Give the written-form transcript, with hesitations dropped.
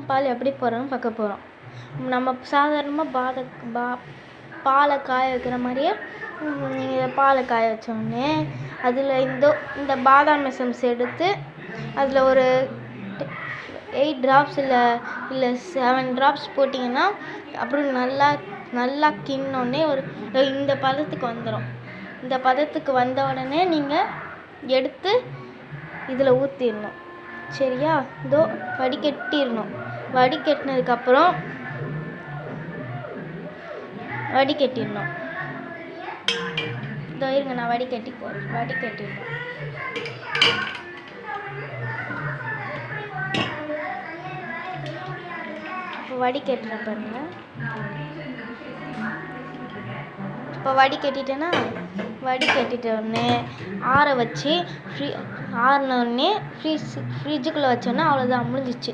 பால் எப்படி போடுறோன்னு பார்க்க போகிறோம். நம்ம சாதாரணமாக பாலை காய வைக்கிற மாதிரியே நீங்கள் பாலை காய வச்சோடனே அதில் இந்த பாதாம் எசன்ஸ் எடுத்து அதில் ஒரு 8 drops இல்லை 7 drops போட்டிங்கன்னா அப்புறம் நல்லா கிண்ணோடனே இந்த பதத்துக்கு வந்துடும். இந்த பதத்துக்கு வந்த உடனே நீங்கள் எடுத்து இதில் ஊற்றிடணும். சரியா? வடிகட்டிடணும். வடிகட்டினதுக்கப்புறம் இருங்க, நான் வடிகட்டிடணும். இப்போ வடிகட்டுறேன் பாருங்க. இப்போ வடிகட்டிட்ட உடனே ஆற வச்சு ஆறின உடனே ஃப்ரிட்ஜுக்குள்ளே வச்சோன்னா அவ்வளோதான், முடிஞ்சிச்சு.